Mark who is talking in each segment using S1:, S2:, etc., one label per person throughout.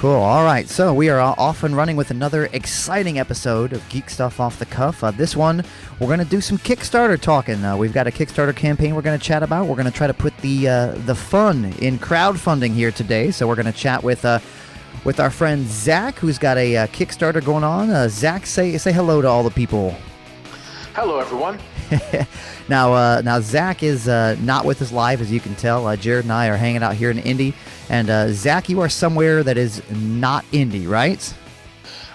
S1: cool. All right, so we are off and running with another exciting episode of Geek Stuff Off the Cuff. This one, we're going to do some Kickstarter talking. We've got a Kickstarter campaign we're going to chat about. We're going to try to put the fun in crowdfunding here today. So we're going to chat with our friend Zach, who's got a Kickstarter going on. Zach, say hello to all the people.
S2: Hello, everyone.
S1: Now Zach is not with us live, as you can tell. Jared and I are hanging out here in Indy. And Zach, you are somewhere that is not Indy, right?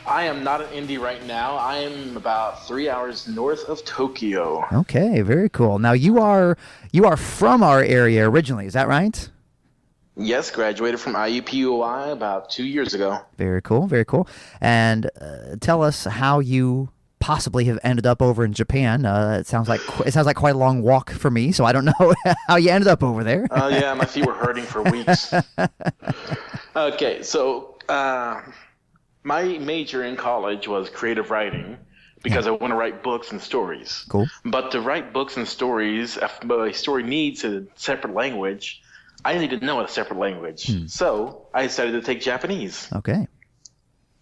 S2: I am not in Indy right now. I am about 3 hours north of Tokyo.
S1: Okay, very cool. Now you are from our area originally, is that right?
S2: Yes, graduated from IUPUI about 2 years ago.
S1: Very cool, very cool. And tell us how you possibly have ended up over in Japan. It sounds like quite a long walk for me, so I don't know how you ended up over there.
S2: Yeah, my feet were hurting for weeks. Okay, so my major in college was creative writing because I want to write books and stories.
S1: Cool.
S2: But to write books and stories, if a story needs a separate language, I need to know a separate language. So I decided to take Japanese.
S1: Okay.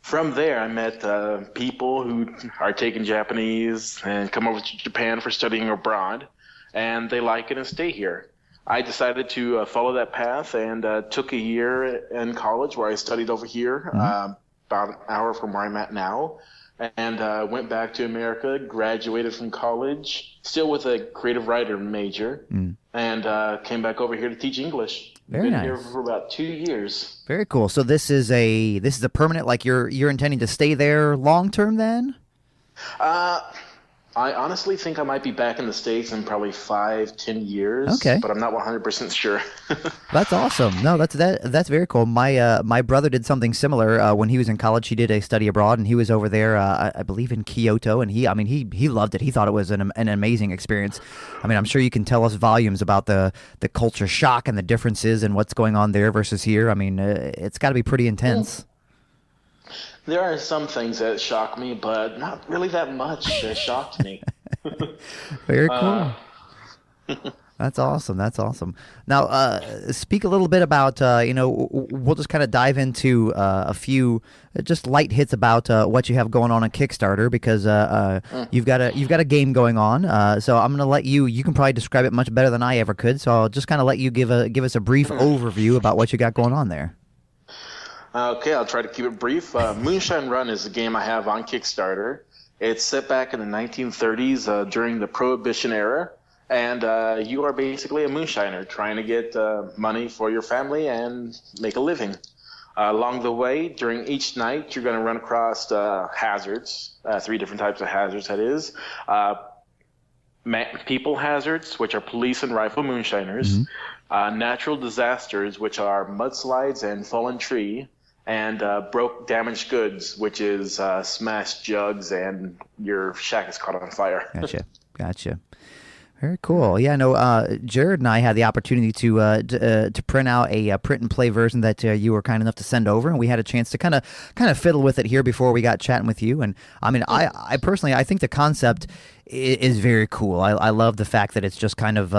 S2: From there, I met people who are taking Japanese and come over to Japan for studying abroad, and they like it and stay here. I decided to follow that path and took a year in college where I studied over here, about an hour from where I'm at now, and went back to America, graduated from college, still with a creative writer major, and came back over here to teach English.
S1: Very nice.
S2: Been here for about 2 years.
S1: Very cool. So this is a permanent, like you're intending to stay there long term then?
S2: I honestly think I might be back in the States in probably 5-10 years.
S1: Okay.
S2: But I'm not 100% sure.
S1: That's awesome. No, that's very cool. My brother did something similar when he was in college. He did a study abroad, and he was over there, I believe, in Kyoto, and he loved it. He thought it was an amazing experience. I mean, I'm sure you can tell us volumes about the culture shock and the differences and what's going on there versus here. I mean, it's got to be pretty intense.
S2: There are some things that shock me, but not really that much that shocked me.
S1: Very cool. That's awesome. That's awesome. Now, speak a little bit about, we'll just kind of dive into a few just light hits about what you have going on Kickstarter, because you've got a game going on. So I'm going to let you can probably describe it much better than I ever could. So I'll just kind of let you give us a brief overview about what you got going on there.
S2: Okay, I'll try to keep it brief. Moonshine Run is a game I have on Kickstarter. It's set back in the 1930s during the Prohibition era, and you are basically a moonshiner trying to get money for your family and make a living. Along the way, during each night, you're going to run across hazards, 3 different types of hazards, that is. People hazards, which are police and rifle moonshiners. Natural disasters, which are mudslides and fallen tree. And damaged goods, which is smashed jugs and your shack is caught on fire.
S1: Gotcha. Very cool. Yeah, no. Jared and I had the opportunity to print out a print and play version that you were kind enough to send over, and we had a chance to kind of fiddle with it here before we got chatting with you. And I mean, I personally, I think the concept is very cool. I love the fact that it's just kind of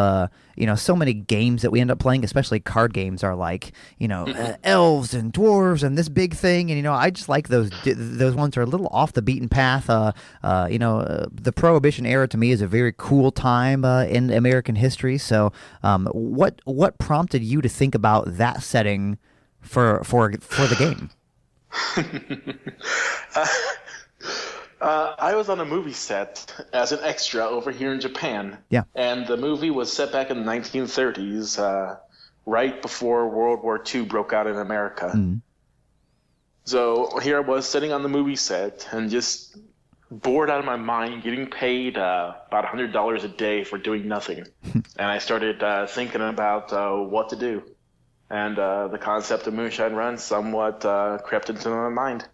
S1: so many games that we end up playing, especially card games, are like elves and dwarves and this big thing, and I just like those ones that are a little off the beaten path. The Prohibition era to me is a very cool time in American history. So what prompted you to think about that setting for the game?
S2: I was on a movie set as an extra over here in Japan.
S1: Yeah.
S2: And the movie was set back in the 1930s, right before World War II broke out in America. So here I was sitting on the movie set and just bored out of my mind, getting paid about $100 a day for doing nothing. And I started thinking about what to do. And the concept of Moonshine Run somewhat crept into my mind.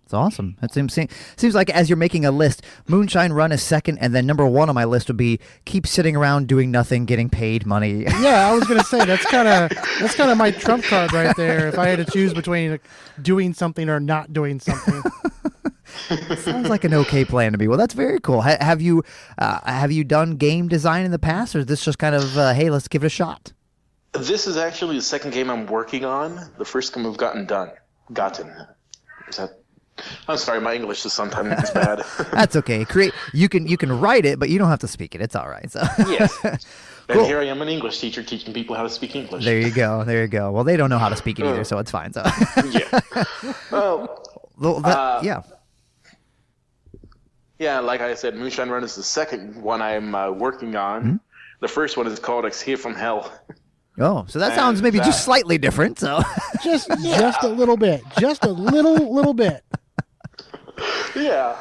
S1: It's awesome. It seems like as you're making a list, Moonshine Run is second, and then number 1 on my list would be keep sitting around doing nothing, getting paid money.
S3: Yeah, I was gonna say that's kind of my trump card right there. If I had to choose between doing something or not doing something.
S1: Sounds like an okay plan to me. Well, that's very cool. Have you done game design in the past, or is this just kind of hey, let's give it a shot?
S2: This is actually the second game I'm working on. The first game we've gotten done. gotten. Is that? I'm sorry, my English is sometimes bad.
S1: That's okay. You can write it, but you don't have to speak it. It's all right. So
S2: Yes.
S1: Cool.
S2: And here I am, an English teacher, teaching people how to speak English.
S1: there you go. There you go. Well, they don't know how to speak it either, so it's fine. So
S2: Yeah. Well,
S1: yeah.
S2: yeah, like I said, Moonshine Run is the second one I'm working on.
S1: Mm-hmm.
S2: The first one is called Escape from Hell.
S1: Oh, so that sounds maybe just slightly different. So
S3: Just a little bit. Just a little bit.
S2: Yeah.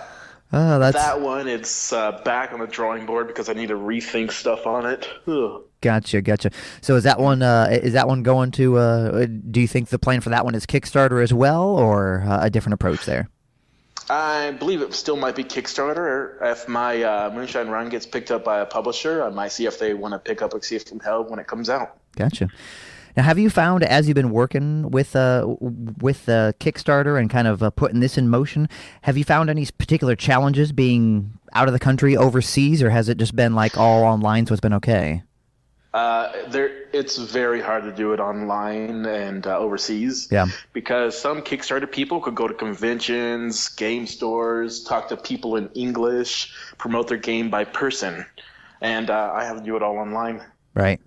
S1: oh, that's
S2: That one, it's back on the drawing board because I need to rethink stuff on it. Ugh.
S1: gotcha. So is that one going to? Do you think the plan for that one is Kickstarter as well, or a different approach there?
S2: I believe it still might be Kickstarter. If my Moonshine Run gets picked up by a publisher, I might see if they want to pick up Escape from Hell when it comes out.
S1: Gotcha. Now, have you found, as you've been working with Kickstarter and kind of putting this in motion, have you found any particular challenges being out of the country, overseas, or has it just been like all online, so it's been okay?
S2: It's very hard to do it online and overseas.
S1: Yeah.
S2: Because some Kickstarter people could go to conventions, game stores, talk to people in English, promote their game by person, and I have to do it all online.
S1: Right.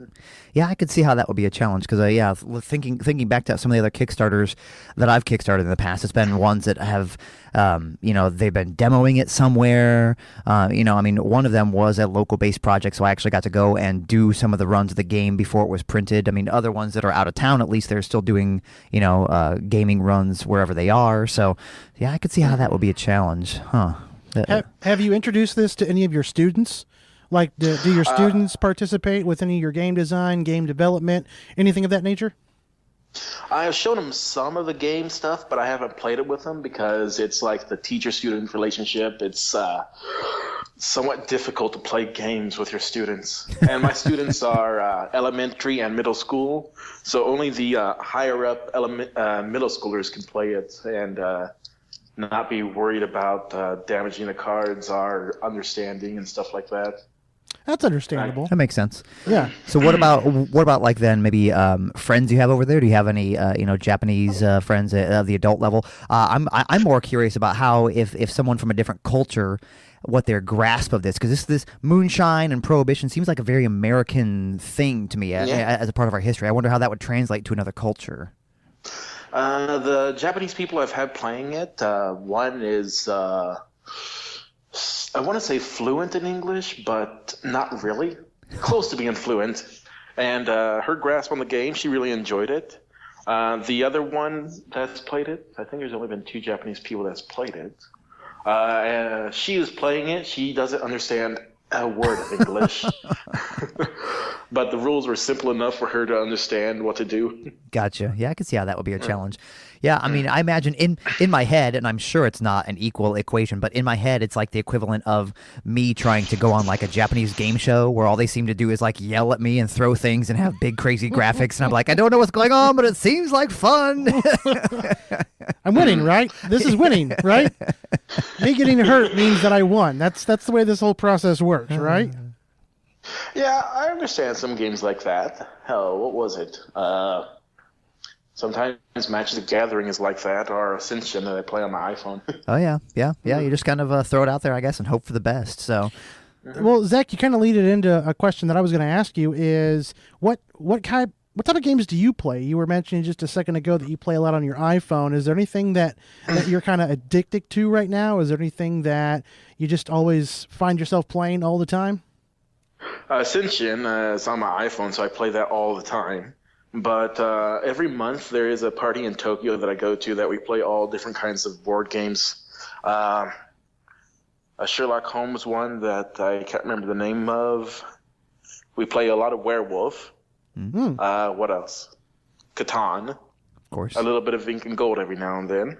S1: Yeah, I could see how that would be a challenge because, thinking back to some of the other Kickstarters that I've kickstarted in the past, it's been ones that have, they've been demoing it somewhere. One of them was a local-based project, so I actually got to go and do some of the runs of the game before it was printed. I mean, other ones that are out of town, at least they're still doing, gaming runs wherever they are. So, yeah, I could see how that would be a challenge. Huh.
S3: Have you introduced this to any of your students? Like, do your students participate with any of your game design, game development, anything of that nature?
S2: I have shown them some of the game stuff, but I haven't played it with them because it's like the teacher-student relationship. It's somewhat difficult to play games with your students. And my students are elementary and middle school, so only the higher-up middle schoolers can play it and not be worried about damaging the cards or understanding and stuff like that.
S3: That's understandable.
S1: That makes sense.
S3: Yeah.
S1: So what about like then maybe friends you have over there? Do you have any Japanese friends at the adult level? I'm more curious about how if someone from a different culture, what their grasp of this, because this moonshine and prohibition seems like a very American thing to me as a part of our history. I wonder how that would translate to another culture.
S2: The Japanese people I've had playing it, one is I want to say fluent in English, but not really. Close to being fluent. And her grasp on the game, she really enjoyed it. The other one that's played it, I think there's only been 2 Japanese people that's played it. She was playing it. She doesn't understand a word of English. But the rules were simple enough for her to understand what to do.
S1: Gotcha. Yeah, I can see how that would be a challenge. Yeah, I mean, I imagine in my head, and I'm sure it's not an equal equation, but in my head, it's like the equivalent of me trying to go on like a Japanese game show where all they seem to do is like yell at me and throw things and have big crazy graphics, and I'm like, I don't know what's going on, but it seems like fun.
S3: I'm winning, right? This is winning, right? Me getting hurt means that I won. That's the way this whole process works, right?
S2: Yeah, I understand some games like that. Hell, what was it? Sometimes Magic the Gathering is like that, or Ascension that I play on my iPhone.
S1: Oh, yeah. You just kind of throw it out there, I guess, and hope for the best. So,
S3: well, Zach, you kind of lead it into a question that I was going to ask you is what type of games do you play? You were mentioning just a second ago that you play a lot on your iPhone. Is there anything that you're kind of addicted to right now? Is there anything that you just always find yourself playing all the time?
S2: Ascension is on my iPhone, so I play that all the time. But every month there is a party in Tokyo that I go to that we play all different kinds of board games. A Sherlock Holmes one that I can't remember the name of. We play a lot of Werewolf.
S1: Mm-hmm.
S2: What else? Catan.
S1: Of course.
S2: A little bit of Ink and Gold every now and then.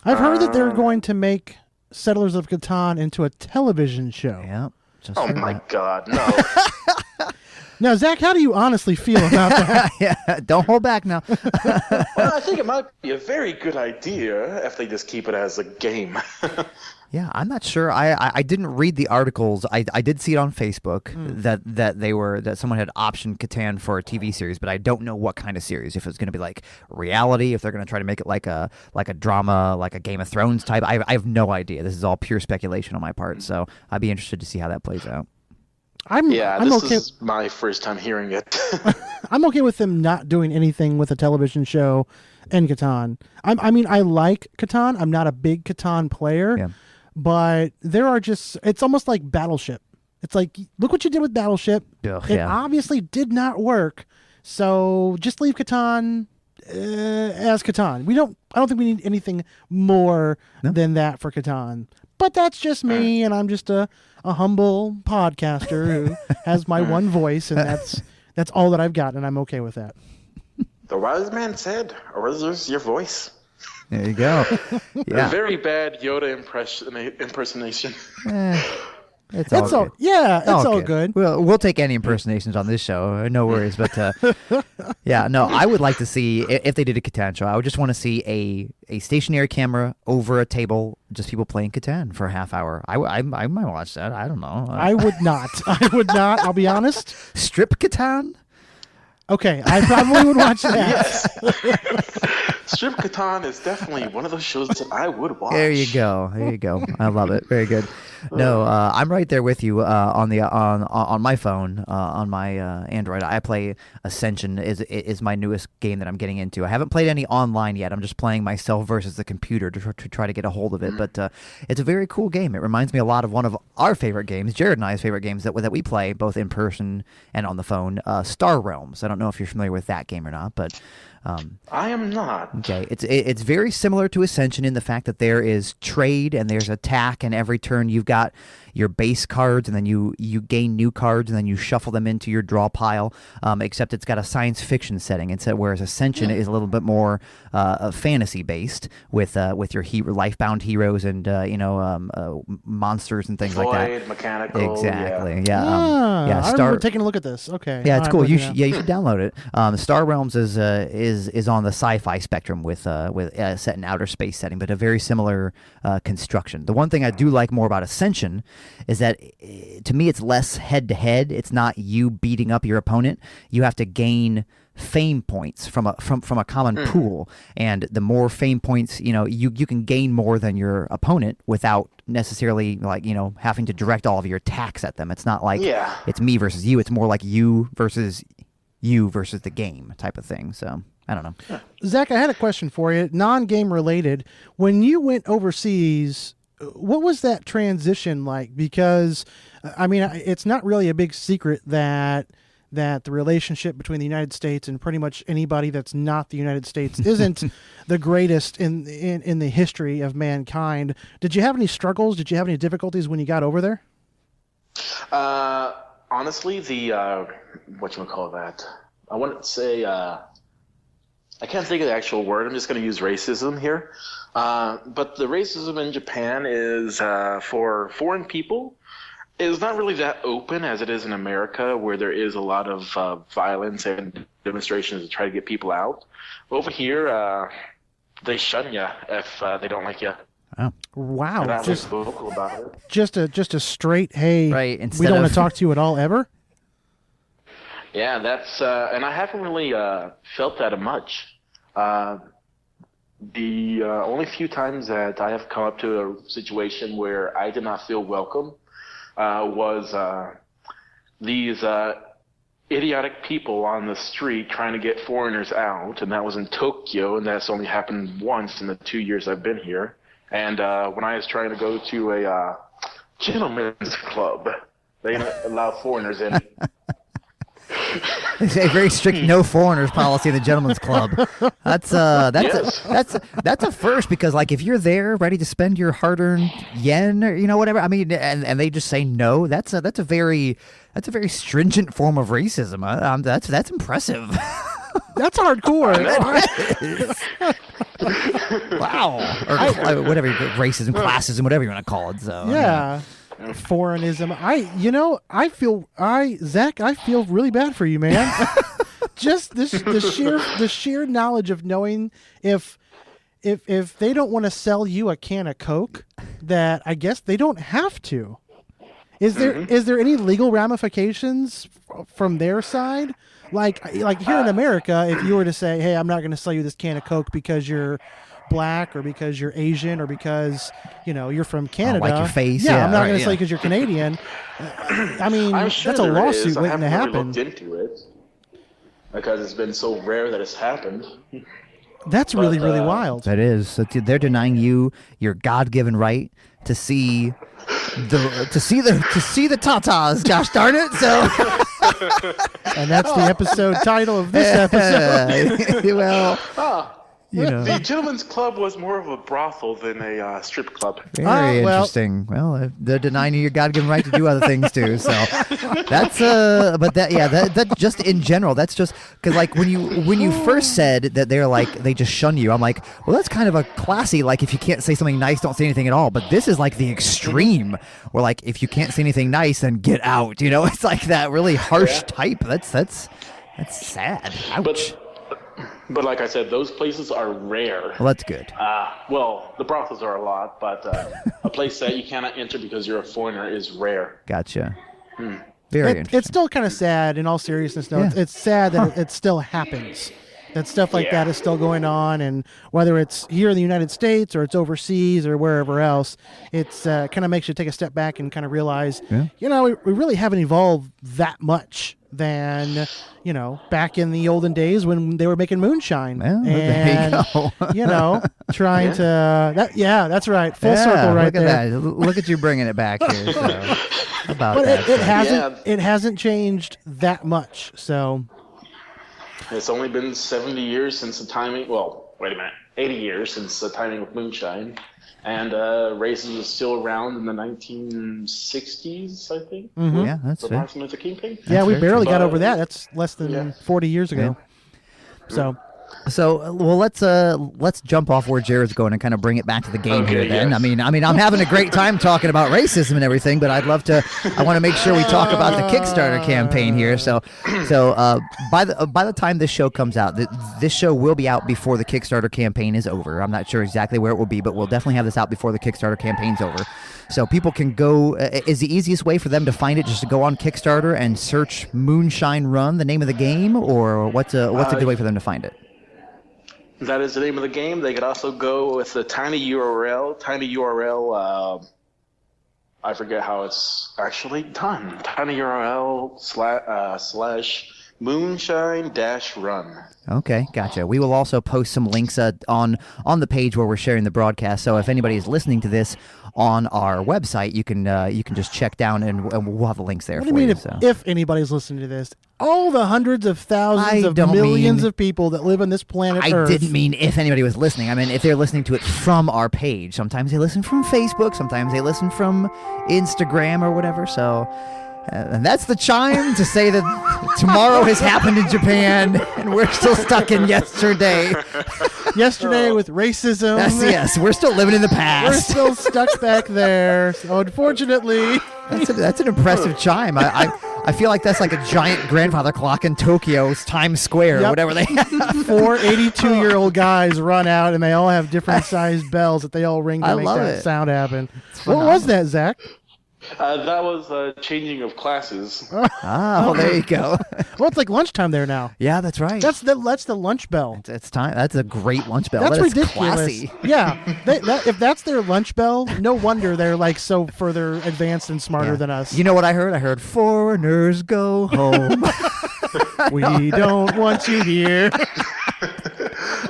S3: I've heard that they're going to make Settlers of Catan into a television show.
S1: Yeah.
S2: Oh my God, no.
S3: Now, Zach, how do you honestly feel about that?
S1: Yeah, don't hold back now.
S2: Well, I think it might be a very good idea if they just keep it as a game.
S1: Yeah, I'm not sure. I didn't read the articles. I did see it on Facebook that someone had optioned Catan for a TV series, but I don't know what kind of series. If it's going to be like reality, if they're going to try to make it like a drama, like a Game of Thrones type. I have no idea. This is all pure speculation on my part. So I'd be interested to see how that plays out.
S3: I'm
S2: this
S3: okay.
S2: is my first time hearing it.
S3: I'm okay with them not doing anything with a television show and Catan. I mean, I like Catan. I'm not a big Catan player.
S1: Yeah.
S3: But there are it's almost like Battleship. It's like, look what you did with Battleship.
S1: Ugh,
S3: it obviously did not work. So just leave Catan as Catan. I don't think we need anything more than that for Catan. But that's just me, and I'm just a humble podcaster who has my one voice, and that's all that I've got, and I'm okay with that.
S2: The wise man said, "Razor's your voice."
S1: There you go. Yeah.
S2: A very bad Yoda impersonation.
S1: It's all good.
S3: Yeah, it's all good.
S1: We'll take any impersonations on this show. No worries. But yeah, no, I would like to see, if they did a Catan show, I would just want to see a stationary camera over a table, just people playing Catan for a half hour. I might watch that. I don't know.
S3: I would not. I would not. I'll be honest.
S1: Strip Catan?
S3: Okay, I probably would watch that.
S2: Yes. Strip Catan is definitely one of those shows that I would watch.
S1: There you go. I love it. Very good. No, I'm right there with you on my phone, on my Android. I play Ascension is my newest game that I'm getting into. I haven't played any online yet. I'm just playing myself versus the computer to try to get a hold of it. But it's a very cool game. It reminds me a lot of one of our favorite games, Jared and I's favorite games that we play both in person and on the phone. Star Realms. I don't know if you're familiar with that game or not, but.
S2: I am not.
S1: Okay, it's very similar to Ascension in the fact that there is trade and there's attack, and every turn you've got your base cards, and then you gain new cards, and then you shuffle them into your draw pile. Except it's got a science fiction setting, whereas Ascension is a little bit more fantasy based with your lifebound heroes and monsters and things like that.
S2: Mechanical.
S1: Exactly.
S3: I
S1: Yeah.
S3: remember taking a look at this. Okay.
S1: Yeah, it's
S3: I'm
S1: cool.
S3: looking
S1: You
S3: at it.
S1: should download it. Star Realms is on the sci-fi spectrum with set in outer space setting, but a very similar construction. The one thing I do like more about Ascension is that to me it's less head-to-head. It's not you beating up your opponent. You have to gain fame points from a common pool, and the more fame points you can gain more than your opponent without necessarily having to direct all of your attacks at them. It's not like it's me versus you. It's more like you versus the game type of thing. So I don't know.
S3: Zach, I had a question for you, non-game related. When you went overseas, what was that transition like? Because, I mean, it's not really a big secret that the relationship between the United States and pretty much anybody that's not the United States isn't the greatest in the history of mankind. Did you have any struggles? Did you have any difficulties when you got over there?
S2: Honestly, whatchamacallit that? I wouldn't say, I can't think of the actual word. I'm just going to use racism here. But the racism in Japan is, for foreign people, is not really that open as it is in America, where there is a lot of violence and demonstrations to try to get people out. Over here, they shun you if they don't like you.
S1: Oh.
S3: Wow.
S2: And just vocal about it.
S3: Just a straight, hey,
S1: right,
S3: we don't want to talk to you at all ever?
S2: Yeah, that's and I haven't really felt that much. The only few times that I have come up to a situation where I did not feel welcome was these idiotic people on the street trying to get foreigners out, and that was in Tokyo, and that's only happened once in the 2 years I've been here. And when I was trying to go to a gentleman's club, they didn't allow foreigners in.
S1: It's a very strict no foreigners policy in the gentleman's club. That's a first, because like if you're there ready to spend your hard-earned yen or whatever, I mean, and they just say no, that's a very stringent form of racism. That's impressive.
S3: That's hardcore.
S1: Wow. Or whatever, racism, classism, whatever you want to call it. So
S3: yeah. Foreignism. Zach, I feel really bad for you, man. Just the sheer knowledge of knowing if they don't want to sell you a can of Coke, that I guess they don't have to. Is there any legal ramifications from their side? Like here in America, if you were to say, "Hey, I'm not going to sell you this can of Coke because you're black or because you're Asian or because you're from Canada,"
S1: like your face.
S3: Yeah,
S1: Yeah,
S3: I'm not
S1: right,
S3: going to sell
S1: yeah.
S3: you because you're Canadian. I mean,
S2: I'm sure
S3: that's a
S2: there
S3: lawsuit
S2: is. I
S3: waiting to
S2: haven't really
S3: happen.
S2: looked into it because it's been so rare that it's happened.
S3: That's really wild.
S1: That is. So they're denying you your God-given right to see the tatas. Gosh darn it! So,
S3: And that's the episode title of this episode.
S1: well,
S2: The Gentleman's Club was more of a brothel than a strip club.
S1: very
S3: well-
S1: interesting. Well, they're denying you your God-given right to do other things too. So that's but that just in general, that's just because like when you first said that they're like they just shun you, I'm like, well, that's kind of a classy like if you can't say something nice, don't say anything at all. But this is like the extreme, where like if you can't say anything nice, then get out. It's like that really harsh type. That's sad. Ouch.
S2: But like I said, those places are rare.
S1: Well, that's good.
S2: Well, the brothels are a lot, but a place that you cannot enter because you're a foreigner is rare.
S1: Gotcha. Very interesting.
S3: It's still kind of sad, in all seriousness. No,
S1: Yeah.
S3: it's sad that it still happens. That stuff like that is still going on, and whether it's here in the United States or it's overseas or wherever else, it's kind of makes you take a step back and kind of realize, we really haven't evolved that much than back in the olden days when they were making moonshine.
S1: Well,
S3: and
S1: there you go.
S3: trying to that's right, full circle right
S1: look
S3: there.
S1: at that. Look at you bringing it back here. So, how about
S3: But
S1: that?
S3: it hasn't changed that much. So
S2: It's only been 70 years since the timing. Well, wait a minute, 80 years since the timing of moonshine, and races are still around in the 1960s, I think.
S1: Yeah, that's
S2: The
S1: fair.
S2: Martin Luther King thing.
S3: yeah, we
S1: very
S3: barely
S2: true.
S3: got over that. That's less than 40 years ago. So
S1: So, well, let's jump off where Jared's going and kind of bring it back to the game
S2: Okay,
S1: here. Then,
S2: yes.
S1: I mean, I'm having a great time talking about racism and everything, but I want to make sure we talk about the Kickstarter campaign here. So, by the time this show comes out, this show will be out before the Kickstarter campaign is over. I'm not sure exactly where it will be, but we'll definitely have this out before the Kickstarter campaign's over. So people can go. Is the easiest way for them to find it just to go on Kickstarter and search Moonshine Run, the name of the game, or what's a good way for them to find it?
S2: That is the name of the game. They could also go with the tiny URL. I forget how it's actually done. Tiny URL slash moonshine-run.
S1: Okay, gotcha. We will also post some links on the page where we're sharing the broadcast. So if anybody is listening to this on our website, you can just check down and we'll have the links there.
S3: what do you mean
S1: so.
S3: if anybody's listening to this? All the hundreds of thousands
S1: I
S3: of
S1: don't
S3: millions
S1: mean-
S3: of people that live on this planet
S1: I
S3: Earth.
S1: didn't mean if anybody was listening. I mean if they're listening to it from our page. Sometimes they listen from Facebook. Sometimes they listen from Instagram or whatever. So, and that's the chime to say that tomorrow has happened in Japan and we're still stuck in yesterday.
S3: Yesterday with racism.
S1: Yes, we're still living in the
S3: We're
S1: past.
S3: still stuck back there. So unfortunately,
S1: That's an impressive chime. I feel like that's like a giant grandfather clock in Tokyo's Times Square or
S3: Yep.
S1: whatever they have.
S3: 4 82-year-old guys run out and they all have different sized bells that they all ring to
S1: I
S3: make
S1: love
S3: that
S1: it.
S3: sound happen. What
S1: phenomenal.
S3: was that, Zach?
S2: That was changing of classes.
S1: Well, there you go.
S3: Well, it's like lunchtime there now.
S1: Yeah, that's right.
S3: That's the lunch bell.
S1: It's time. That's a great lunch bell.
S3: That's
S1: That is
S3: ridiculous.
S1: classy.
S3: Yeah, if that's their lunch bell, no wonder they're like so further advanced and smarter
S1: Yeah.
S3: than us.
S1: You know what I heard? I heard foreigners go home.
S3: We don't want you here.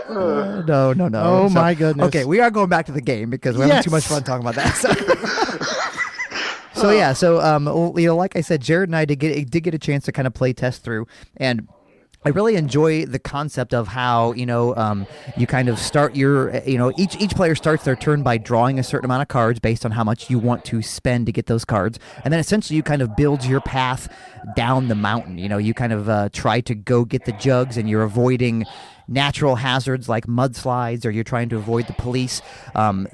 S1: No.
S3: Oh, my goodness.
S1: Okay, we are going back to the game because we're having too much
S3: Yes.
S1: fun talking about that. So yeah, like I said, Jared and I did get a chance to kind of play test through, and I really enjoy the concept of how you kind of start your each player starts their turn by drawing a certain amount of cards based on how much you want to spend to get those cards, and then essentially you kind of build your path down the mountain. You kind of try to go get the jugs, and you're avoiding natural hazards like mudslides, or you're trying to avoid the police.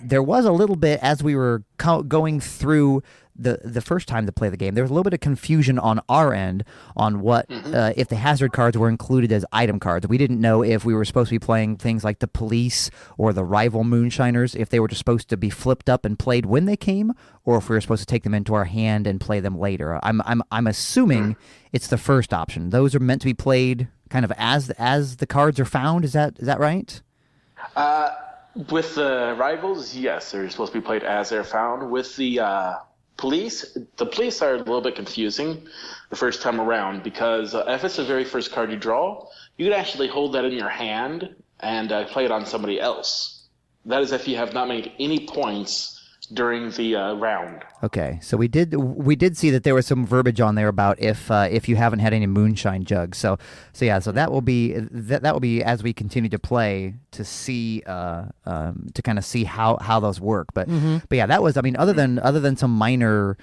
S1: There was a little bit as we were going through the first time to play the game, there was a little bit of confusion on our end on what if the hazard cards were included as item cards. We didn't know if we were supposed to be playing things like the police or the rival moonshiners, if they were just supposed to be flipped up and played when they came, or if we were supposed to take them into our hand and play them later. I'm assuming it's the first option. Those are meant to be played kind of as the cards are found. Is that right?
S2: With the rivals, yes, they're supposed to be played as they're found. With the police are a little bit confusing the first time around, because if it's the very first card you draw, you could actually hold that in your hand and play it on somebody else. That is if you have not made any points during the round.
S1: Okay, so we did see that there was some verbiage on there about if you haven't had any moonshine jugs. So that will be as we continue to play to see to kind of see how those work. But yeah, that was, I mean, other than some minor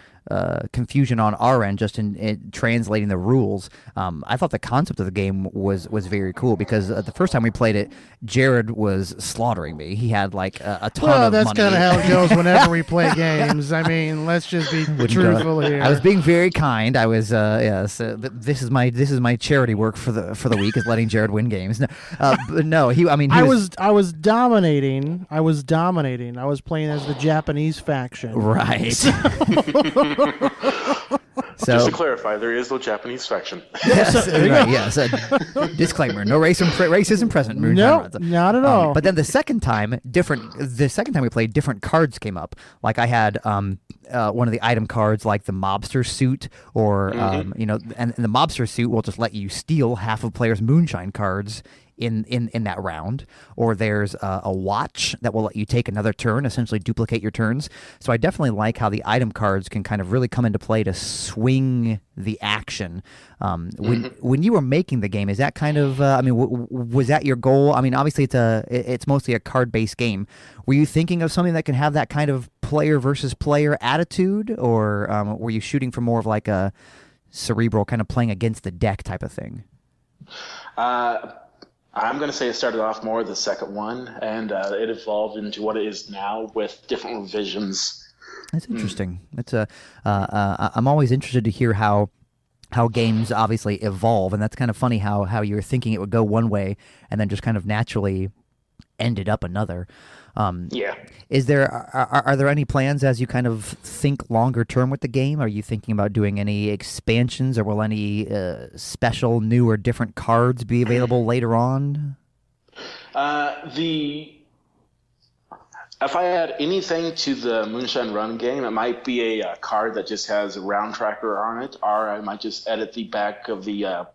S1: confusion on our end, just in translating the rules, I thought the concept of the game was very cool, because the first time we played it, Jared was slaughtering me. He had like a ton of money.
S3: Well, that's kind of how it goes whenever we play games. I mean, let's just be truthful here.
S1: I was being very kind. I was this is my charity work for the week, is letting Jared win games. No, but no, I was
S3: dominating. I was playing as the Japanese faction.
S1: Right. So,
S2: just to clarify, there is no Japanese faction.
S1: Yes, right, yes. Disclaimer: no racism present.
S3: No, not at all.
S1: But then the second time we played, different cards came up. Like I had one of the item cards, like the mobster suit, or and the mobster suit will just let you steal half of players' moonshine cards in that round. Or there's a watch that will let you take another turn, essentially duplicate your turns. So I definitely like how the item cards can kind of really come into play to swing the action. When you were making the game, is that kind of was that your goal? I mean, obviously it's mostly a card-based game. Were you thinking of something that can have that kind of player versus player attitude, or were you shooting for more of like a cerebral kind of playing against the deck type of thing?
S2: I'm going to say it started off more the second one, and it evolved into what it is now with different revisions.
S1: That's interesting. It's I'm always interested to hear how games obviously evolve, and that's kind of funny how you were thinking it would go one way and then just kind of naturally ended up another.
S2: Yeah.
S1: Are there any plans as you kind of think longer term with the game? Are you thinking about doing any expansions, or will any special new or different cards be available later on?
S2: If I add anything to the Moonshine Run game, it might be a card that just has a round tracker on it, or I might just edit the back of the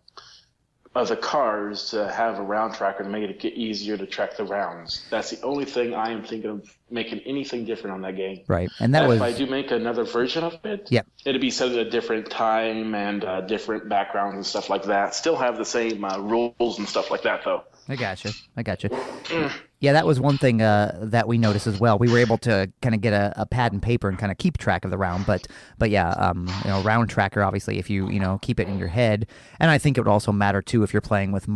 S2: cards to have a round tracker to make it get easier to track the rounds. That's the only thing I am thinking of making anything different on that game.
S1: Right, and
S2: if I do make another version of it,
S1: yep,
S2: it'll be set at a different time and different backgrounds and stuff like that. Still have the same rules and stuff like that, though.
S1: I gotcha. Yeah, that was one thing that we noticed as well. We were able to kind of get a pad and paper and kind of keep track of the round, but yeah, round tracker, obviously, if you keep it in your head, and I think it would also matter too if you're playing with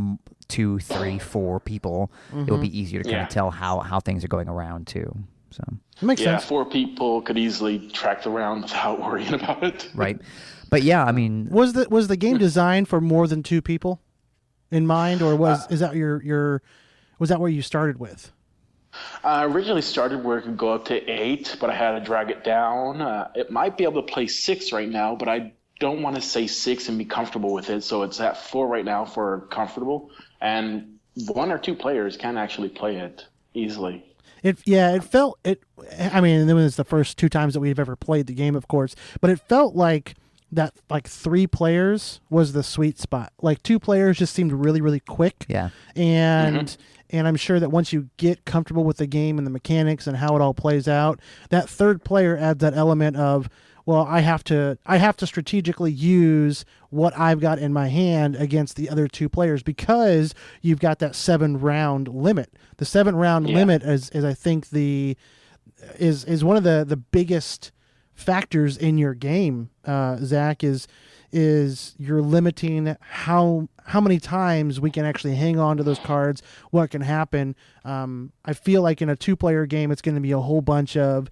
S1: 2, 3, 4 people, it would be easier to kind of tell how things are going around too. So
S3: it makes sense.
S2: 4 people could easily track the round without worrying about it.
S1: Right, but yeah, I mean,
S3: was the game designed for more than 2 people in mind, or is that was that where you started with?
S2: I originally started where it could go up to 8, but I had to drag it down. It might be able to play 6 right now, but I don't want to say 6 and be comfortable with it, so it's at 4 right now for comfortable, and 1 or 2 players can actually play it easily.
S3: It felt it. I mean, it was the first 2 times that we've ever played the game, of course, but it felt like that 3 players was the sweet spot. 2 players just seemed really, really quick.
S1: Yeah.
S3: And I'm sure that once you get comfortable with the game and the mechanics and how it all plays out, that 3rd player adds that element of, well, I have to strategically use what I've got in my hand against the other 2 players, because you've got that 7-round limit. The 7-round limit is I think is one of the biggest factors in your game, Zach, is you're limiting how many times we can actually hang on to those cards, what can happen. I feel like in a 2-player game, it's going to be a whole bunch of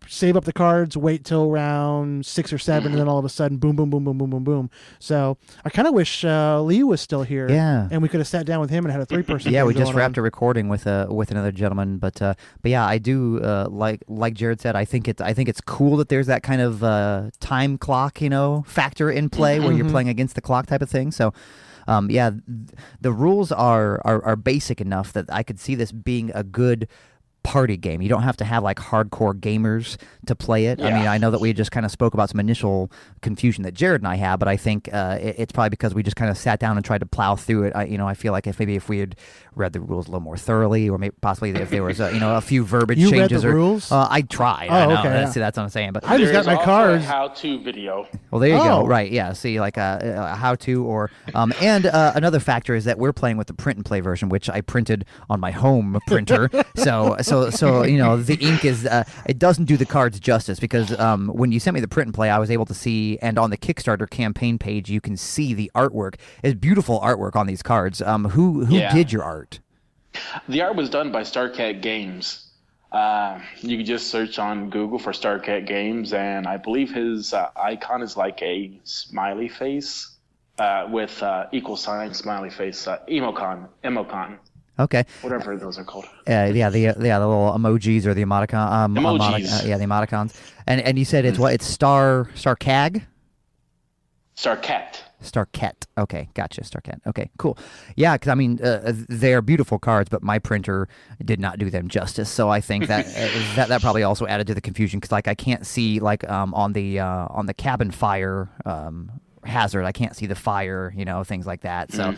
S3: save up the cards, wait till round 6 or 7, and then all of a sudden, boom, boom, boom, boom, boom, boom, boom. So I kind of wish Lee was still here.
S1: Yeah.
S3: And we could have sat down with him and had a 3-person.
S1: Yeah,
S3: game
S1: we just
S3: going
S1: wrapped
S3: on.
S1: a recording with another gentleman, but yeah, I do like Jared said. I think it's cool that there's that kind of time clock, factor in play where you're playing against the clock type of thing. So. Yeah, the rules are basic enough that I could see this being a good party game. You don't have to have like hardcore gamers to play it.
S2: Yeah.
S1: I mean, I know that we just kind of spoke about some initial confusion that Jared and I had, but I think it's probably because we just kind of sat down and tried to plow through it. I feel like if we had read the rules a little more thoroughly, or maybe possibly if there was a few verbiage
S3: You read
S1: changes.
S3: the rules?
S1: I tried.
S3: Oh,
S1: I know.
S3: okay, yeah.
S1: See, that's what I'm saying. But
S3: I just got
S2: There's
S3: my
S2: also
S3: cards.
S2: a how-to video.
S1: well, there you
S3: Oh.
S1: go. Right, yeah. See, like a how-to, or and another factor is that we're playing with the print and play version, which I printed on my home printer. so the ink is it doesn't do the cards justice, because when you sent me the print and play, I was able to see, and on the Kickstarter campaign page, you can see the artwork. It's beautiful artwork on these cards. Who
S2: Yeah.
S1: did your art?
S2: The art was done by StarCat Games. You can just search on Google for StarCat Games, and I believe his icon is like a smiley face with equal sign smiley face, emocon,
S1: Okay.
S2: whatever those are called.
S1: The little emojis or the emoticon.
S2: Emojis.
S1: The emoticons. And you said it's what? It's StarCag?
S2: StarCat.
S1: Starket. Okay, gotcha. Starket. Okay, cool. Yeah, because I mean, they're beautiful cards, but my printer did not do them justice. So I think that that probably also added to the confusion, because like I can't see like on the cabin fire hazard, I can't see the fire, things like that. So,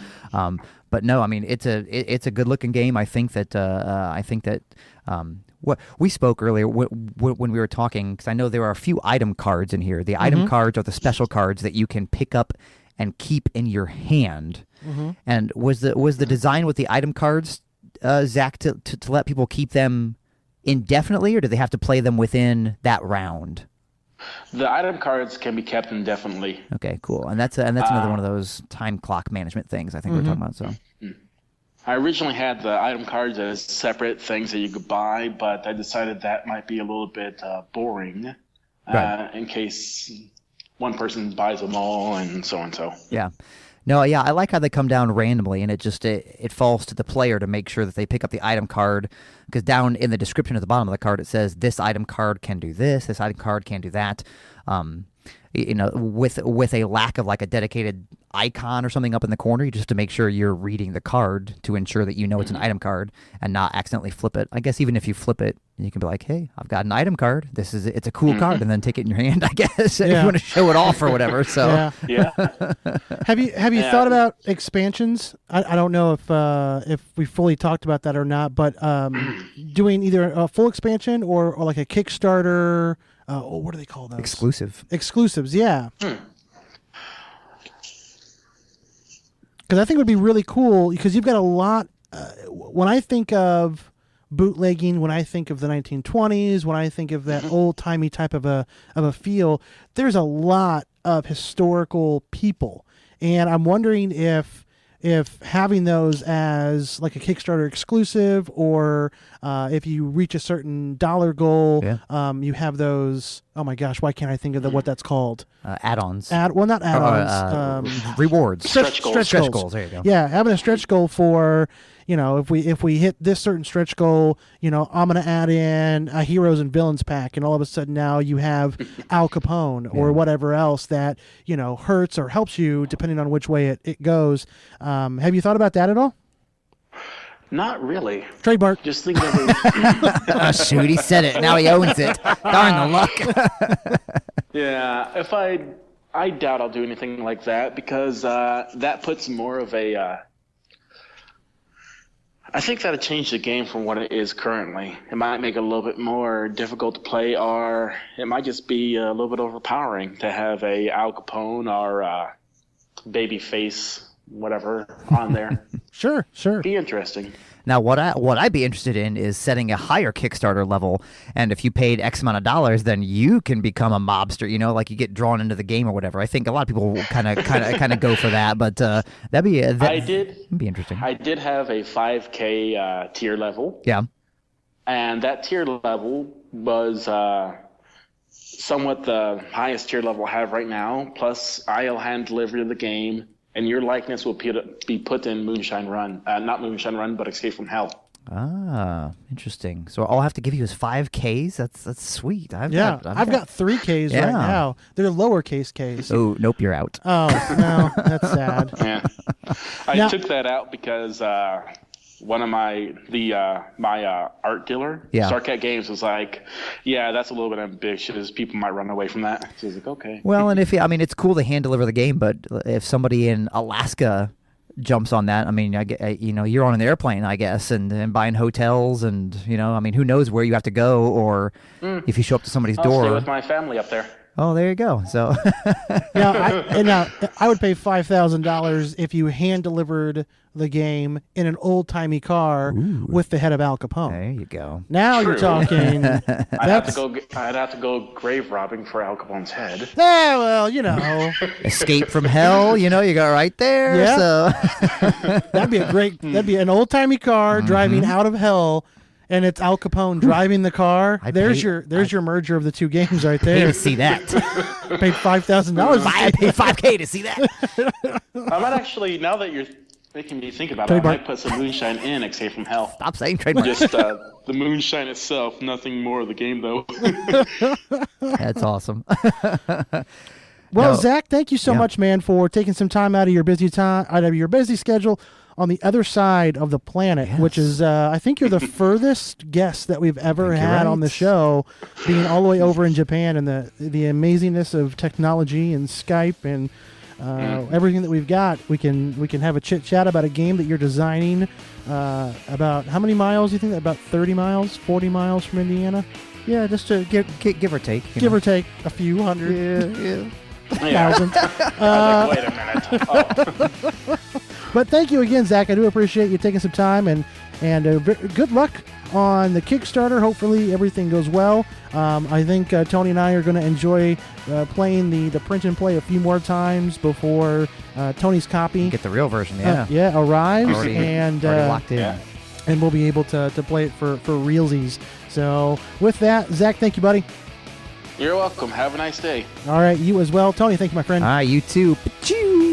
S1: but no, I mean it's a good looking game. I think that what we spoke earlier when we were talking, because I know there are a few item cards in here. The item cards are the special cards that you can pick up and keep in your hand. And was the design with the item cards, Zach, to let people keep them indefinitely, or do they have to play them within that round?
S2: The item cards can be kept indefinitely.
S1: Okay, cool. And that's another one of those time clock management things I think we're talking about. So.
S2: I originally had the item cards as separate things that you could buy, but I decided that might be a little bit boring,
S1: Right.
S2: in case one person buys them all and so and so.
S1: Yeah. No, yeah, I like how they come down randomly, and it falls to the player to make sure that they pick up the item card, because down in the description at the bottom of the card it says this item card can do this item card can do that. With a lack of like a dedicated icon or something up in the corner, you just have to make sure you're reading the card to ensure that it's an item card and not accidentally flip it. I guess even if you flip it, you can be like, hey, I've got an item card. It's a cool card, and then take it in your hand, I guess, if you want to show it off or whatever. So
S2: Yeah.
S3: Have you
S2: Yeah.
S3: thought about expansions? I don't know if we fully talked about that or not, but doing either a full expansion or like a Kickstarter. What do they call those? Exclusives, yeah. Because I think it would be really cool, because you've got a lot. When I think of bootlegging, when I think of the 1920s, when I think of that old timey type of a feel, there's a lot of historical people, and I'm wondering if having those as like a Kickstarter exclusive, or if you reach a certain dollar goal, you have those. Oh my gosh, why can't I think of what that's called?
S1: Add-ons.
S3: Not add-ons.
S1: Rewards.
S2: Stretch goals.
S3: Stretch goals.
S1: There you go.
S3: Yeah, having a stretch goal for, if we hit this certain stretch goal, I'm going to add in a heroes and villains pack, and all of a sudden now you have Al Capone or whatever else that, hurts or helps you depending on which way it goes. Have you thought about that at all?
S2: Not really.
S3: Trademark.
S2: Just thinking of it.
S1: Oh, shoot, he said it. Now he owns it. Darn the luck.
S2: Yeah, if I doubt I'll do anything like that, because that puts more of a. I think that'll change the game from what it is currently. It might make it a little bit more difficult to play, or it might just be a little bit overpowering to have a Al Capone or Babyface, whatever, on there.
S3: Sure.
S2: Be interesting.
S1: Now, what I'd be interested in is setting a higher Kickstarter level, and if you paid X amount of dollars, then you can become a mobster. Like you get drawn into the game or whatever. I think a lot of people will kind of go for that, but that'd be interesting.
S2: I did have a 5K tier level.
S1: Yeah.
S2: and that tier level was somewhat the highest tier level I have right now. Plus, I'll hand delivery of the game, and your likeness will be put in Moonshine Run. Not Moonshine Run, but Escape from Hell.
S1: Ah, interesting. So all I have to give you is 5Ks? That's sweet. I've got
S3: 3Ks right now. They're lowercase Ks.
S1: Oh, nope, you're out.
S3: Oh, no, that's sad.
S2: Yeah. I took that out because one of my art dealer, Starcat Games, was like, yeah, that's a little bit ambitious. People might run away from that. So I was like, okay.
S1: Well, and it's cool to hand deliver the game, but if somebody in Alaska jumps on that, you're on an airplane, I guess, and buying hotels, and who knows where you have to go, or if you show up to somebody's door.
S2: I'll stay with my family up there.
S1: Oh, there you go. So
S3: I would pay $5,000 if you hand delivered the game in an old timey car with the head of Al Capone.
S1: There you go.
S3: Now
S2: True.
S3: You're talking.
S2: I'd have to go grave robbing for Al Capone's head.
S3: Yeah, well,
S1: Escape from Hell. You go right there.
S3: Yeah.
S1: So
S3: that'd be an old timey car driving out of hell. And it's Al Capone driving the car. There's your merger of the two games right there.
S1: Pay to see that.
S3: Paid $5,000.
S1: I paid $5K to see that.
S2: I might actually, now that you're making me think about it, I might put some Moonshine in Escape from Hell.
S1: Stop saying trademark.
S2: Just the Moonshine itself, nothing more of the game though.
S1: That's awesome.
S3: Well, Zach, thank you so much, man, for taking some time out of your busy schedule on the other side of the planet, which is, I think you're the furthest guest that we've ever had on the show, being all the way over in Japan, and the amazingness of technology and Skype and everything that we've got. We can have a chit chat about a game that you're designing. About how many miles do you think? About 30 miles, 40 miles from Indiana?
S1: Yeah, just to give or take.
S3: Give or take a few hundred.
S1: Yeah.
S3: Thousand.
S2: I was like, wait a minute. Oh.
S3: But thank you again, Zach. I do appreciate you taking some time, and good luck on the Kickstarter. Hopefully everything goes well. I think Tony and I are going to enjoy playing the print and play a few more times before Tony's copy
S1: Get the real version,
S3: arrives,
S1: already locked in.
S2: Yeah.
S3: And we'll be able to play it for realsies. So with that, Zach, thank you, buddy.
S2: You're welcome. Have a nice day.
S3: All right, you as well. Tony, thank you, my friend.
S1: All right, you too. Choo.